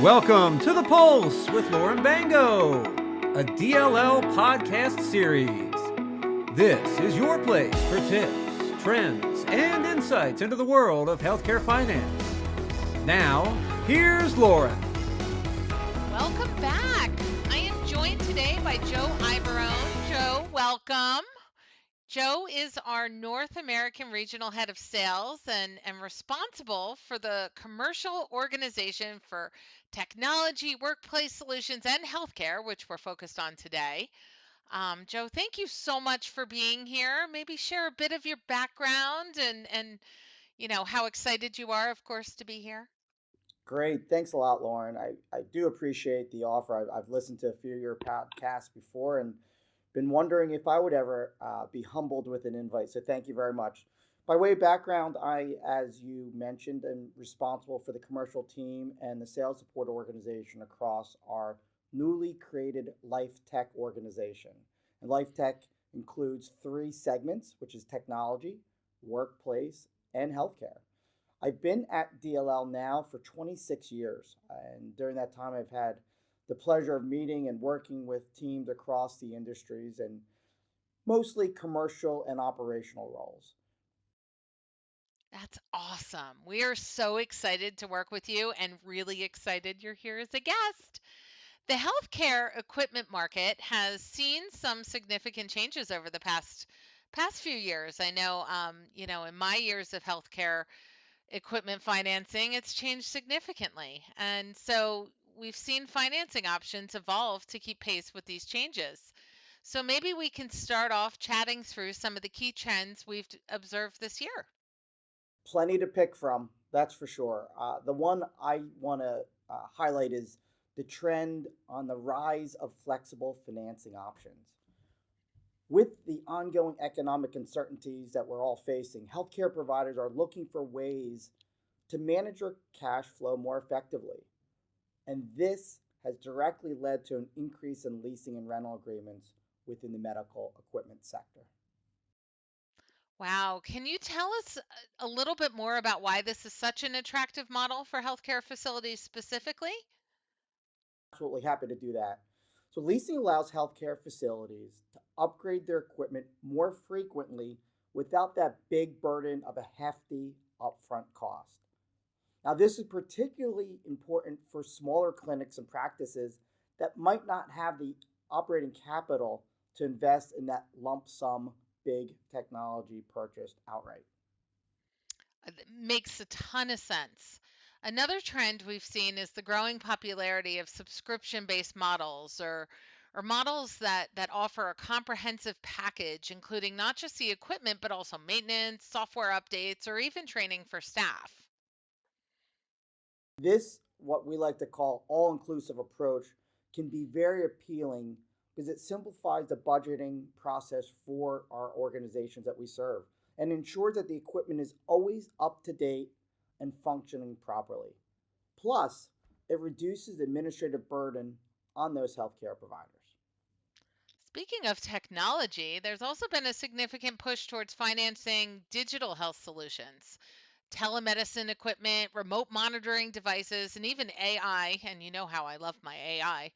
Welcome to The Pulse with Lauren Bango, a DLL podcast series. This is your place for tips, trends, and insights into the world of healthcare finance. Now, here's Lauren. Welcome back. I am joined today by Joe Ibarone. Joe, welcome. Joe is our North American Regional Head of Sales and responsible for the commercial organization for technology, workplace solutions, and healthcare, which we're focused on today. Joe, thank you so much for being here. Maybe share a bit of your background and how excited you are, of course, to be here. Great. Thanks a lot, Lauren. I do appreciate the offer. I've listened to a few of your podcasts before and been wondering if I would ever be humbled with an invite. So thank you very much. By way of background, as you mentioned, am responsible for the commercial team and the sales support organization across our newly created Life Tech organization. And Life Tech includes three segments, which is technology, workplace, and healthcare. I've been at DLL now for 26 years, and during that time, I've had the pleasure of meeting and working with teams across the industries and mostly commercial and operational roles. That's awesome. We are so excited to work with you and really excited you're here as a guest. The healthcare equipment market has seen some significant changes over the past few years. I know, in my years of healthcare equipment financing, it's changed significantly. And so we've seen financing options evolve to keep pace with these changes. So maybe we can start off chatting through some of the key trends we've observed this year. Plenty to pick from, that's for sure. The one I want to highlight is the trend on the rise of flexible financing options. With the ongoing economic uncertainties that we're all facing, healthcare providers are looking for ways to manage their cash flow more effectively. And this has directly led to an increase in leasing and rental agreements within the medical equipment sector. Wow. Can you tell us a little bit more about why this is such an attractive model for healthcare facilities specifically? Absolutely happy to do that. So, leasing allows healthcare facilities to upgrade their equipment more frequently without that big burden of a hefty upfront cost. Now, this is particularly important for smaller clinics and practices that might not have the operating capital to invest in that lump sum big technology purchased outright. Makes a ton of sense. Another trend we've seen is the growing popularity of subscription-based models or models that offer a comprehensive package, including not just the equipment, but also maintenance, software updates, or even training for staff. This, what we like to call all inclusive approach, can be very appealing because it simplifies the budgeting process for our organizations that we serve and ensures that the equipment is always up to date and functioning properly. Plus, it reduces the administrative burden on those healthcare providers. Speaking of technology, there's also been a significant push towards financing digital health solutions, telemedicine equipment, remote monitoring devices, and even AI. And you know how I love my AI.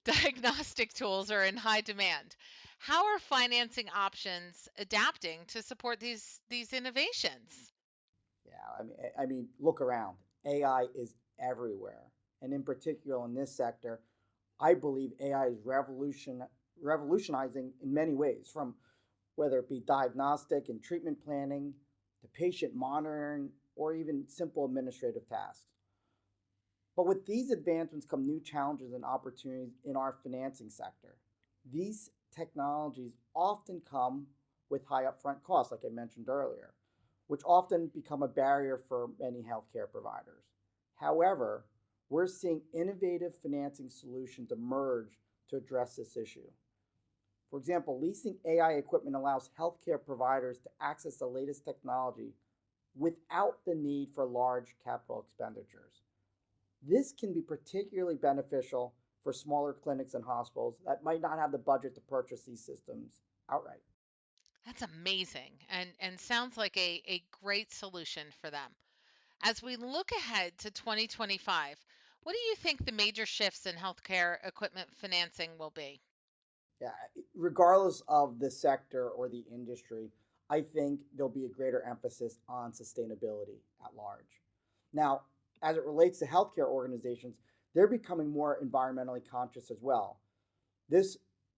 Diagnostic tools are in high demand. How are financing options adapting to support these innovations? Yeah, I mean, look around. AI is everywhere, and in particular in this sector, I believe AI is revolutionizing in many ways, from whether it be diagnostic and treatment planning to patient monitoring or even simple administrative tasks. But with these advancements come new challenges and opportunities in our financing sector. These technologies often come with high upfront costs, like I mentioned earlier, which often become a barrier for many healthcare providers. However, we're seeing innovative financing solutions emerge to address this issue. For example, leasing AI equipment allows healthcare providers to access the latest technology without the need for large capital expenditures. This can be particularly beneficial for smaller clinics and hospitals that might not have the budget to purchase these systems outright. That's amazing and sounds like a great solution for them. As we look ahead to 2025, What do you think the major shifts in healthcare equipment financing will be? Yeah, regardless of the sector or the industry, I think there'll be a greater emphasis on sustainability at large. Now, as it relates to healthcare organizations, they're becoming more environmentally conscious as well. This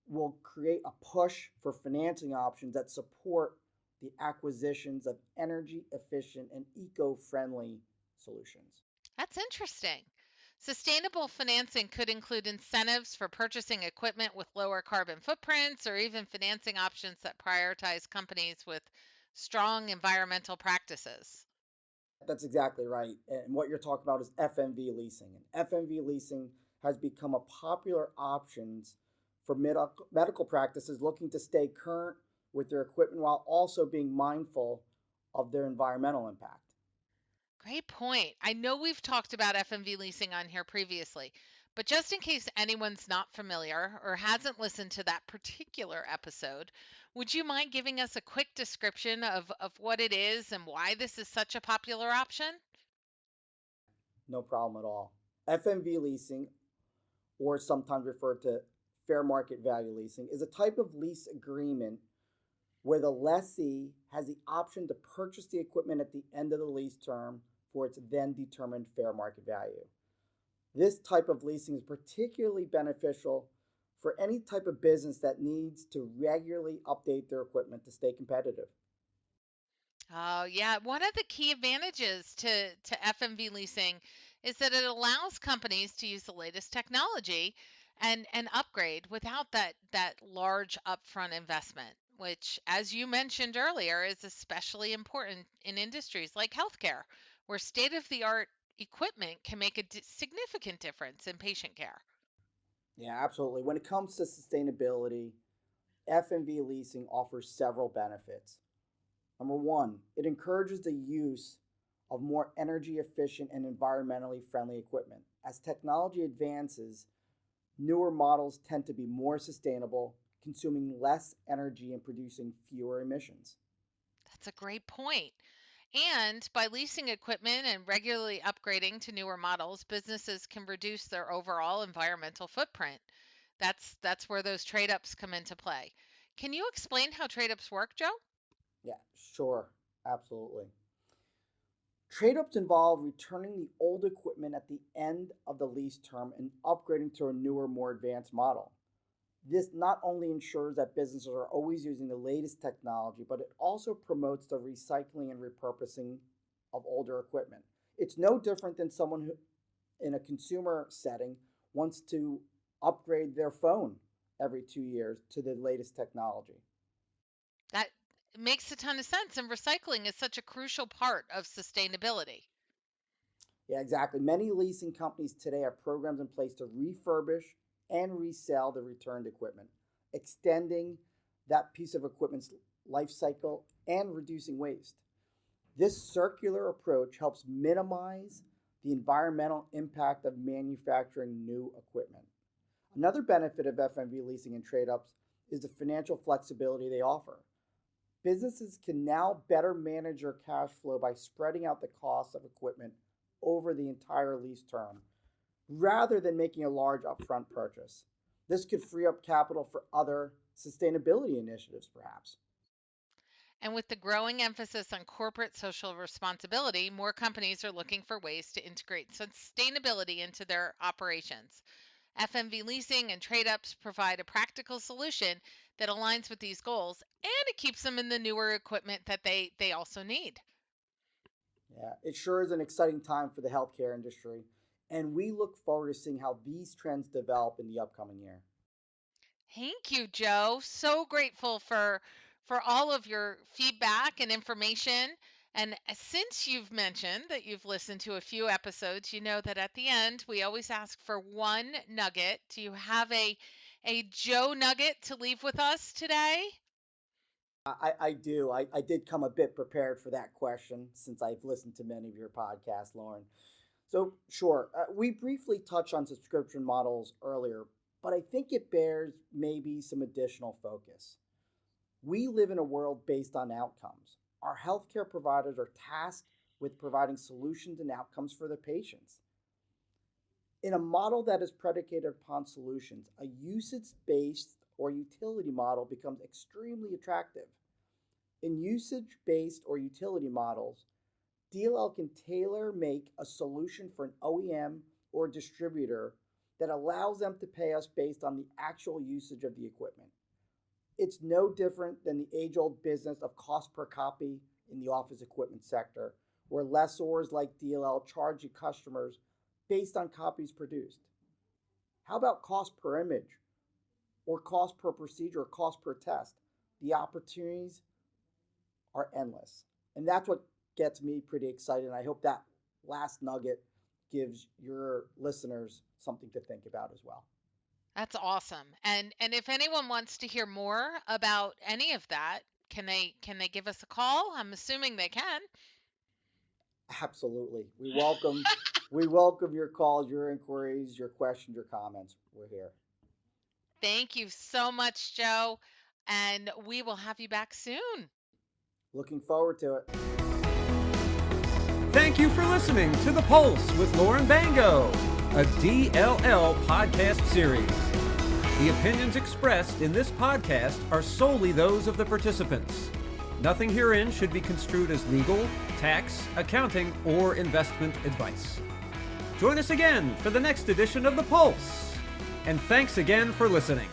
will create a push for financing options that support the acquisitions of energy efficient and eco friendly solutions. That's interesting. Sustainable financing could include incentives for purchasing equipment with lower carbon footprints or even financing options that prioritize companies with strong environmental practices. That's exactly right. And what you're talking about is FMV leasing. And FMV leasing has become a popular option for medical practices looking to stay current with their equipment while also being mindful of their environmental impact. Great point. I know we've talked about FMV leasing on here previously, but just in case anyone's not familiar or hasn't listened to that particular episode, would you mind giving us a quick description of what it is and why this is such a popular option? No problem at all. FMV leasing, or sometimes referred to fair market value leasing, is a type of lease agreement where the lessee has the option to purchase the equipment at the end of the lease term for its then determined fair market value. This type of leasing is particularly beneficial for any type of business that needs to regularly update their equipment to stay competitive. Oh, yeah. One of the key advantages to FMV leasing is that it allows companies to use the latest technology and upgrade without that large upfront investment, which, as you mentioned earlier, is especially important in industries like healthcare, where state-of-the-art equipment can make a significant difference in patient care. Yeah, absolutely. When it comes to sustainability, FMV leasing offers several benefits. Number one, it encourages the use of more energy efficient and environmentally friendly equipment. As technology advances, newer models tend to be more sustainable, consuming less energy and producing fewer emissions. That's a great point. And by leasing equipment and regularly upgrading to newer models, businesses can reduce their overall environmental footprint. That's where those trade-ups come into play. Can you explain how trade-ups work, Joe? Yeah, sure, absolutely. Trade ups involve returning the old equipment at the end of the lease term and upgrading to a newer, more advanced model. This not only ensures that businesses are always using the latest technology, but it also promotes the recycling and repurposing of older equipment. It's no different than someone who, in a consumer setting, wants to upgrade their phone every 2 years to the latest technology. That makes a ton of sense, and recycling is such a crucial part of sustainability. Yeah, exactly. Many leasing companies today have programs in place to refurbish and resell the returned equipment, extending that piece of equipment's life cycle and reducing waste. This circular approach helps minimize the environmental impact of manufacturing new equipment. Another benefit of FMV leasing and trade ups is the financial flexibility they offer. Businesses can now better manage their cash flow by spreading out the cost of equipment over the entire lease term rather than making a large upfront purchase. This could free up capital for other sustainability initiatives, perhaps. And with the growing emphasis on corporate social responsibility, more companies are looking for ways to integrate sustainability into their operations. FMV leasing and trade ups provide a practical solution that aligns with these goals and it keeps them in the newer equipment that they also need. Yeah, it sure is an exciting time for the healthcare industry, and we look forward to seeing how these trends develop in the upcoming year. Thank you, Joe. So grateful for all of your feedback and information. And since you've mentioned that you've listened to a few episodes, you know that at the end we always ask for one nugget. Do you have a Joe nugget to leave with us today? I do. I did come a bit prepared for that question since I've listened to many of your podcasts, Lauren. So, sure, we briefly touched on subscription models earlier, but I think it bears maybe some additional focus. We live in a world based on outcomes. Our healthcare providers are tasked with providing solutions and outcomes for the patients. In a model that is predicated upon solutions, a usage-based or utility model becomes extremely attractive. In usage-based or utility models, DLL can tailor make a solution for an OEM or distributor that allows them to pay us based on the actual usage of the equipment. It's no different than the age-old business of cost per copy in the office equipment sector, where lessors like DLL charge customers based on copies produced. How about cost per image, or cost per procedure, or cost per test? The opportunities are endless. And that's what gets me pretty excited. And I hope that last nugget gives your listeners something to think about as well. That's awesome. And if anyone wants to hear more about any of that, can they give us a call? I'm assuming they can. Absolutely. We welcome your calls, your inquiries, your questions, your comments. We're here. Thank you so much, Joe. And we will have you back soon. Looking forward to it. Thank you for listening to The Pulse with Lauren Bango, a DLL podcast series. The opinions expressed in this podcast are solely those of the participants. Nothing herein should be construed as legal, tax, accounting, or investment advice. Join us again for the next edition of The Pulse. And thanks again for listening.